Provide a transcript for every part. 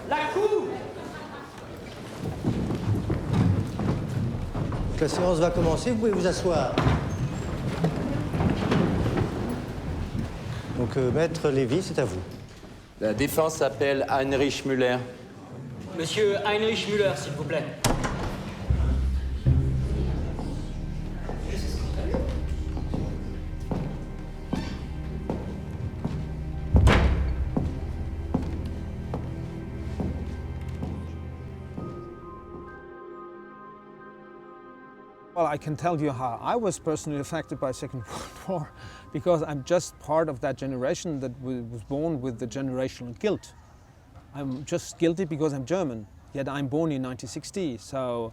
La cour! La séance va commencer, vous pouvez vous asseoir. Donc, Maître Lévy, c'est à vous. La défense appelle Heinrich Müller. Monsieur Heinrich Müller, s'il vous plaît. Well, I can tell you how I was personally affected by the Second World War because I'm just part of that generation that was born with the generational guilt. I'm just guilty because I'm German, yet I'm born in 1960, so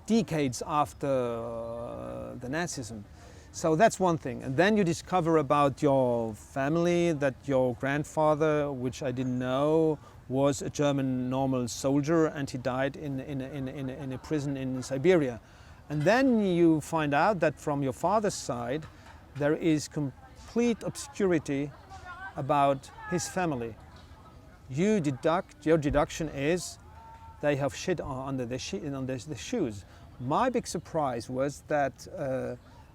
decades after the Nazism. So that's one thing. And then you discover about your family that your grandfather, which I didn't know, was a German normal soldier and he died in a prison in Siberia. And then you find out that from your father's side, there is complete obscurity about his family. Your deduction is they have shit under their shoes. My big surprise was that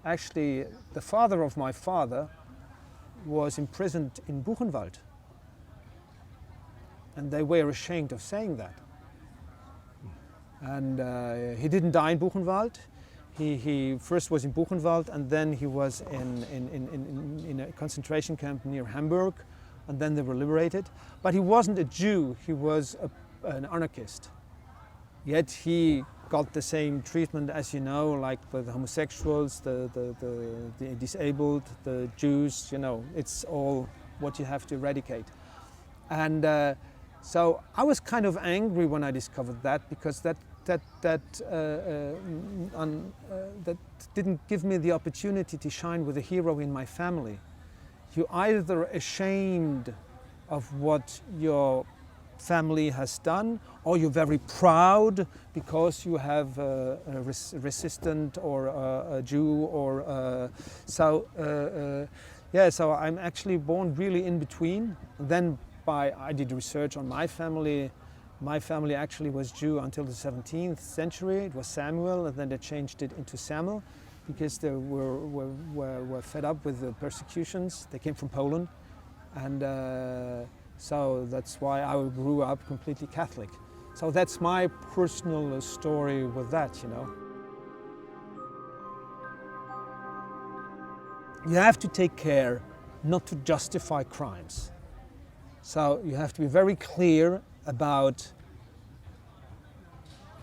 actually the father of my father was imprisoned in Buchenwald. And they were ashamed of saying that. And he didn't die in Buchenwald. He first was in Buchenwald and then he was in a concentration camp near Hamburg and then they were liberated. But he wasn't a Jew, he was an anarchist. Yet he got the same treatment as you know, like the homosexuals, the disabled, the Jews, you know, it's all what you have to eradicate. And so I was kind of angry when I discovered that because that didn't give me the opportunity to shine with a hero in my family. You're either ashamed of what your family has done, or you're very proud because you have a resistant or a Jew or so I'm actually born really in between. And then I did research on my family. My family actually was Jew until the 17th century. It was Samuel, and then they changed it into Sammel because they were fed up with the persecutions. They came from Poland, and so that's why I grew up completely Catholic. So that's my personal story with that, you know. You have to take care not to justify crimes. So you have to be very clear about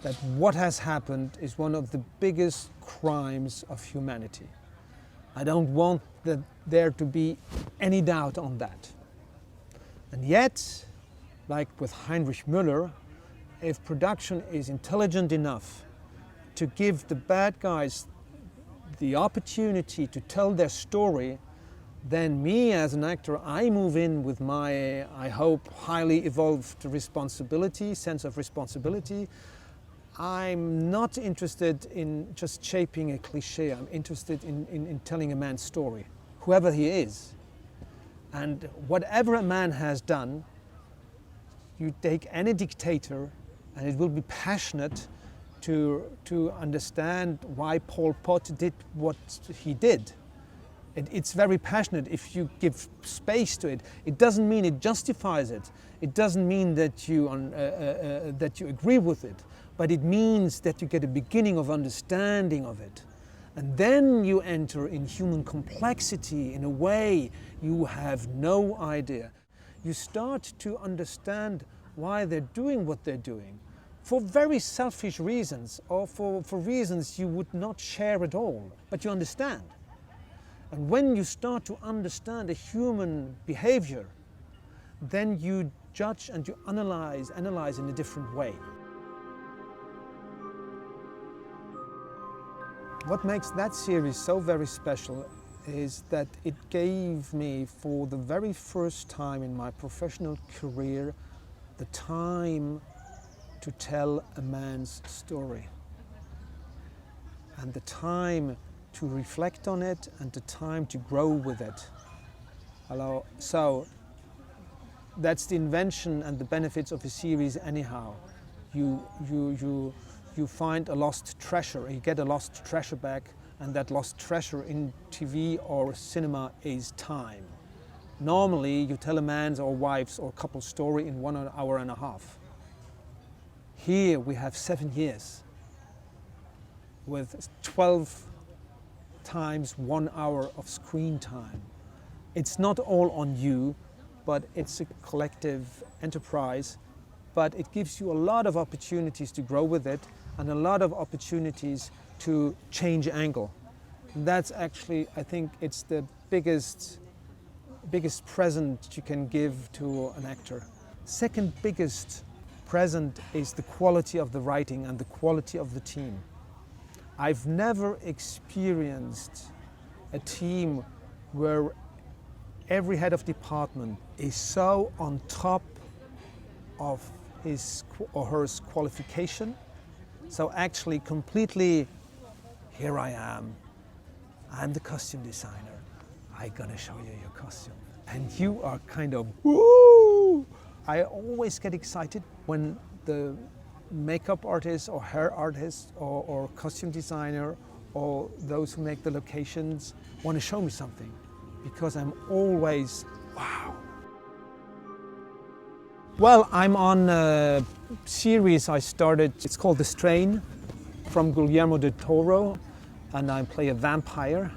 that what has happened is one of the biggest crimes of humanity. I don't want there to be any doubt on that. And yet, like with Heinrich Müller, if production is intelligent enough to give the bad guys the opportunity to tell their story, then me as an actor, I move in with my, I hope, highly evolved sense of responsibility. I'm not interested in just shaping a cliche. I'm interested in telling a man's story, whoever he is. And whatever a man has done, you take any dictator and it will be passionate to understand why Pol Pot did what he did. It's very passionate if you give space to it. It doesn't mean it justifies it. It doesn't mean that you agree with it, but it means that you get a beginning of understanding of it. And then you enter in human complexity in a way you have no idea. You start to understand why they're doing what they're doing for very selfish reasons or for reasons you would not share at all, but you understand. And when you start to understand a human behavior, then you judge and you analyze in a different way. What makes that series so very special is that it gave me, for the very first time in my professional career, the time to tell a man's story. And the time to reflect on it and the time to grow with it. So that's the invention and the benefits of a series anyhow. You find a lost treasure, you get a lost treasure back, and that lost treasure in TV or cinema is time. Normally you tell a man's or wife's or couple's story in 1 hour and a half. Here we have 7 years with 12 times 1 hour of screen time. It's not all on you, but it's a collective enterprise, but it gives you a lot of opportunities to grow with it and a lot of opportunities to change angle. That's actually, I think, it's the biggest present you can give to an actor. Second biggest present is the quality of the writing and the quality of the team. I've never experienced a team where every head of department is so on top of his or her qualification. So actually completely, here I am, I'm the costume designer, I'm gonna show you your costume. And you are kind of, woo! I always get excited when the makeup artist or hair artist or costume designer or those who make the locations want to show me something, because I'm always, wow. Well, I'm on a series I started, it's called The Strain, from Guillermo del Toro, and I play a vampire.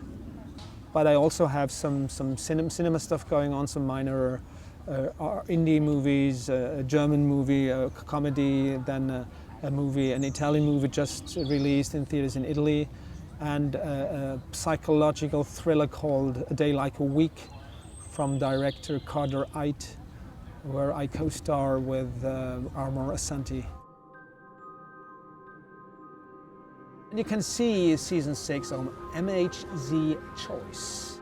But I also have some cinema stuff going on, some minor indie movies, a German movie, a comedy, then a movie, an Italian movie just released in theaters in Italy, and a psychological thriller called A Day Like a Week from director Carter Eit, where I co-star with Armor Asante. And you can see season 6 on MHZ Choice.